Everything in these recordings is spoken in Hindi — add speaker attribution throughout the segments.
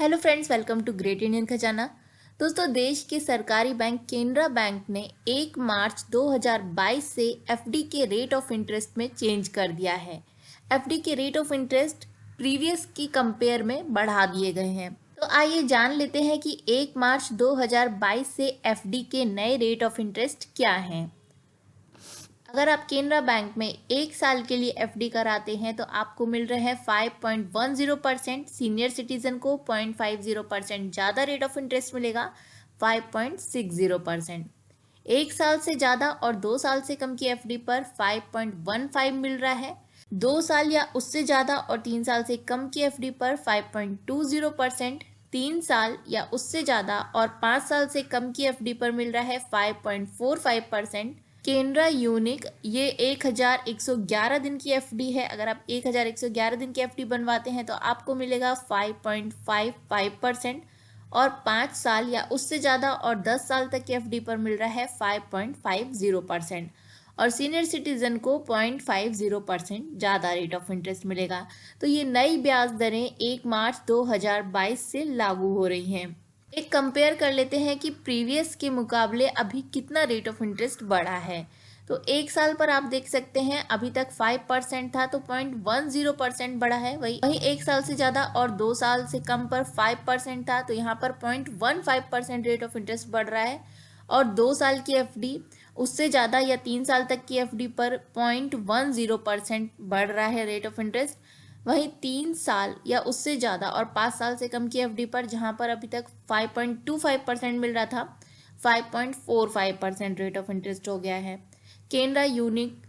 Speaker 1: Hello friends, welcome to great Indian खजाना। दोस्तों, देश के सरकारी बैंक केनरा बैंक ने 1 मार्च 2022 से एफडी के रेट ऑफ इंटरेस्ट में चेंज कर दिया है। एफडी के रेट ऑफ इंटरेस्ट प्रीवियस की कंपेयर में बढ़ा दिए गए हैं। तो आइए जान लेते हैं कि 1 मार्च 2022 से एफडी के नए रेट ऑफ इंटरेस्ट क्या हैं। अगर आप केनरा बैंक में 1 साल के लिए एफडी कराते हैं तो आपको मिल रहे हैं 5.10%। सीनियर सिटीजन को 0.50% ज़्यादा रेट ऑफ इंटरेस्ट मिलेगा, 5.60%। 1 साल से ज़्यादा और 2 साल से कम की एफडी पर 5.15 मिल रहा है। 2 साल या उससे ज़्यादा और 3 साल से कम की एफडी पर 5.20%। 3 साल या उससे ज़्यादा और 5 साल से कम की एफडी पर मिल रहा है 5.45%। केनरा यूनिक ये 1111 दिन की एफडी है। अगर आप 1111 दिन की एफडी बनवाते हैं तो आपको मिलेगा 5.55% और 5 साल या उससे ज़्यादा और 10 साल तक की एफडी पर मिल रहा है 5.50% और सीनियर सिटीजन को 0.50% ज़्यादा रेट ऑफ इंटरेस्ट मिलेगा। तो ये नई ब्याज दरें 1 मार्च 2022 से लागू हो रही हैं। एक कंपेयर कर लेते हैं कि प्रीवियस के मुकाबले अभी कितना रेट ऑफ इंटरेस्ट बढ़ा है। तो 1 साल पर आप देख सकते हैं अभी तक 5% था तो 0.10% बढ़ा है। वही 1 साल से ज़्यादा और 2 साल से कम पर 5% था तो यहाँ पर 0.15% रेट ऑफ इंटरेस्ट बढ़ रहा है। और 2 साल की एफडी उससे ज़्यादा या 3 साल तक की एफडी पर 0.10% बढ़ रहा है रेट ऑफ इंटरेस्ट। वहीं 3 साल या उससे ज़्यादा और 5 साल से कम की एफडी पर जहां पर अभी तक 5.25% मिल रहा था, 5.45% रेट ऑफ इंटरेस्ट हो गया है। केनरा यूनिक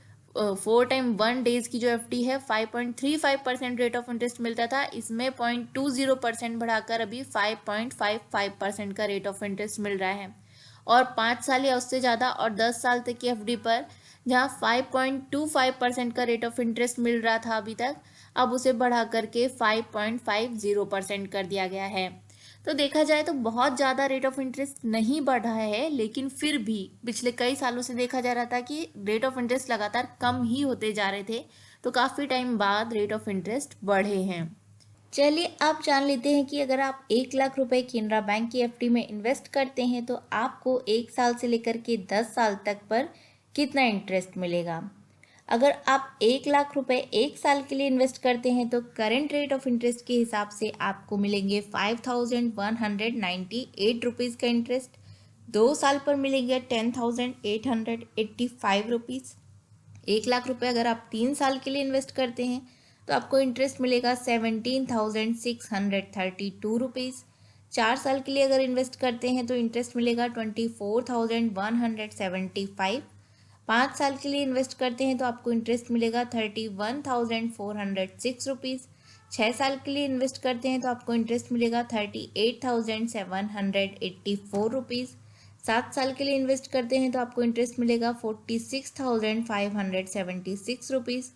Speaker 1: 4 टाइम 1 डेज की जो एफडी है 5.35% रेट ऑफ इंटरेस्ट मिलता था, इसमें 0.20% बढ़ाकर अभी 5.55% का रेट ऑफ इंटरेस्ट मिल रहा है। और 5 साल या उससे ज़्यादा और 10 साल तक की एफडी पर जहाँ 5.25% का रेट ऑफ इंटरेस्ट मिल रहा था अभी तक, अब उसे बढ़ा करके 5.50% कर दिया गया है। तो देखा जाए तो बहुत ज़्यादा रेट ऑफ इंटरेस्ट नहीं बढ़ा है, लेकिन फिर भी पिछले कई सालों से देखा जा रहा था कि रेट ऑफ इंटरेस्ट लगातार कम ही होते जा रहे थे। तो काफ़ी टाइम बाद रेट ऑफ इंटरेस्ट बढ़े हैं। चलिए आप जान लेते हैं कि अगर आप 1 लाख रुपए केनरा बैंक की एफडी में इन्वेस्ट करते हैं तो आपको 1 साल से लेकर के 10 साल तक पर कितना इंटरेस्ट मिलेगा। अगर आप 1 लाख रुपए 1 साल के लिए इन्वेस्ट करते हैं तो करंट रेट ऑफ इंटरेस्ट के हिसाब से आपको मिलेंगे 5198 रुपीज़ का इंटरेस्ट। 2 साल पर मिलेंगे 10,885 रुपीज़। 1 लाख रुपए अगर आप 3 साल के लिए इन्वेस्ट करते हैं तो आपको इंटरेस्ट मिलेगा 17,632 रुपीज़। 4 साल के लिए अगर इन्वेस्ट करते हैं तो इंटरेस्ट मिलेगा 24,175। 5 साल के लिए इन्वेस्ट करते हैं तो आपको इंटरेस्ट मिलेगा 31,406 रुपीज़। 6 साल के लिए इन्वेस्ट करते हैं तो आपको इंटरेस्ट मिलेगा 38,784 रुपीज़। 7 साल के लिए इन्वेस्ट करते हैं तो आपको इंटरेस्ट मिलेगा 46,576 रुपीज़।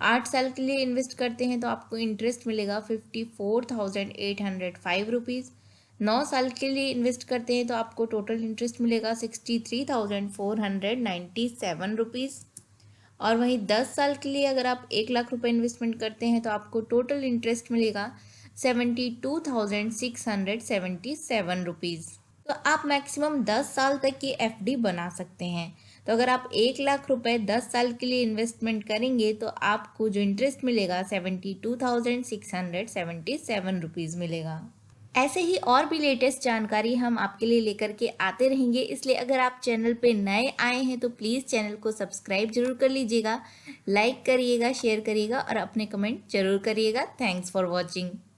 Speaker 1: 8 साल के लिए इन्वेस्ट करते हैं तो आपको इंटरेस्ट मिलेगा 54,805 रुपीज़। 9 साल के लिए इन्वेस्ट करते हैं तो आपको टोटल इंटरेस्ट मिलेगा 63,497 रुपीज़। और वहीं 10 साल के लिए अगर आप 1 लाख रुपए इन्वेस्टमेंट करते हैं तो आपको टोटल इंटरेस्ट मिलेगा 72,677 रुपीज़। तो आप मैक्सिमम 10 साल तक की एफडी बना सकते हैं। तो अगर आप 1 लाख रुपए 10 साल के लिए इन्वेस्टमेंट करेंगे तो आपको जो इंटरेस्ट मिलेगा 72,677 रुपीज़ मिलेगा। ऐसे ही और भी लेटेस्ट जानकारी हम आपके लिए लेकर के आते रहेंगे, इसलिए अगर आप चैनल पे नए आए हैं तो प्लीज़ चैनल को सब्सक्राइब जरूर कर लीजिएगा, लाइक करिएगा, शेयर करिएगा और अपने कमेंट जरूर करिएगा। Thanks for watching.